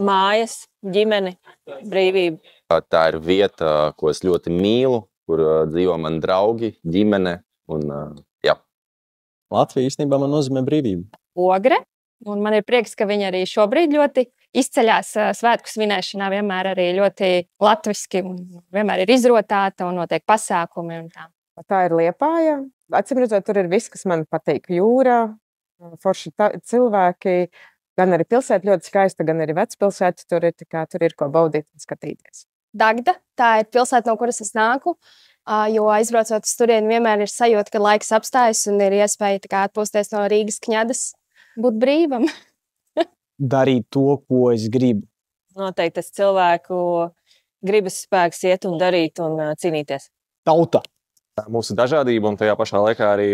mājas, ģimeni, brīvību. Tā ir vieta, ko es ļoti mīlu, kur dzīvo mani draugi, ģimene un jā. Latvija īstenībā man nozīmē brīvību. Ogre, un man ir prieks, ka viņa arī šobrīd ļoti izceļās svētku svinēšanā, vienmēr arī ļoti latviski, un vienmēr ir izrotāta un notiek pasākumi un tā. Tā ir Liepāja. Acīmredzot, tur ir viss, kas man patīk. Jūra, forši cilvēki, gan arī pilsēta ļoti skaista, gan arī vecpilsēta. Tur ir ko baudīt un skatīties. Dagda, tā ir pilsēta, no kuras es nāku, jo aizbraucot uz turieni vienmēr ir sajūta, ka laiks apstājas un ir iespēja atpūsties no Rīgas kņadas, būt brīvam. Darīt to, ko es gribu. Noteikti tas cilvēku gribas spēks iet un darīt un cīnīties. Tauta. Mūsu dažādība un tajā pašā laikā arī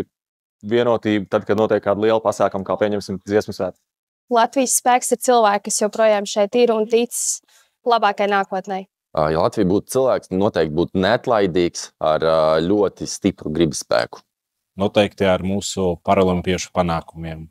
vienotība, tad, kad notiek kāda liela pasākuma, kā pieņemsim dziesmu svētku. Latvijas spēks ir cilvēki, kas joprojām šeit ir un tic labākai nākotnei. Ja Latvija būtu cilvēks, noteikti būtu neatlaidīgs ar ļoti stipru gribas spēku. Noteikti ar mūsu paralimpiešu panākumiem.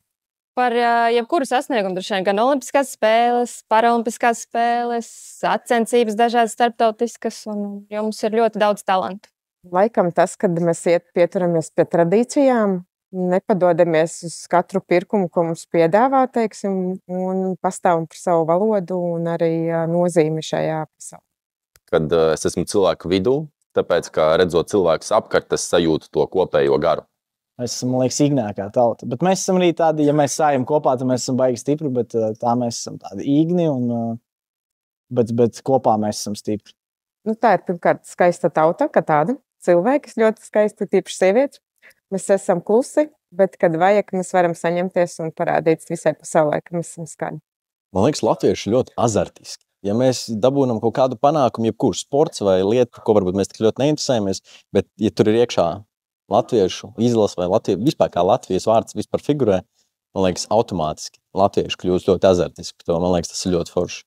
Par jebkuru sasniegumu, droši vien, gan olimpiskās spēles, paralimpiskās spēles, sacensības dažādas starptautiskas, un jums ir ļoti daudz talantu. Laikam tas, kad mēs pieturamies pie tradīcijām, nepadodamies uz katru pirkumu, ko mums piedāvā, teiksim, un pastāvam par savu valodu un arī nozīmi šajā pasaulē. Kad es esmu cilvēku vidū, tāpēc, ka redzot cilvēkus apkārt, es sajūtu to kopējo garu. Mēs esam, man liekas, īgnākā tauta. Bet mēs esam arī tādi, ja mēs sājam kopā, tad mēs esam baigi stipri, bet tā mēs esam tādi īgni, bet kopā mēs esam stipri. Tā ir pirmkārt skaista tauta, kā tāda. Cilvēki ļoti skaisti, tīpaši sievietes. Mēs esam klusi, bet, kad vajag, mēs varam saņemties un parādīt visai pasaulē, ka mēs esam skaļi. Man liekas, latvieši ļoti azartiski. Ja mēs dabūnam kaut kādu panākumu, jebkuru sports vai lietu, ko varbūt mēs tik ļoti neinteresējamies, bet ja tur ir iekšā latviešu izlase vai vispār kā Latvijas vārds vispār figurē, man liekas, automātiski latvieši kļūst ļoti azartiski. Man liekas, tas ir ļoti forši.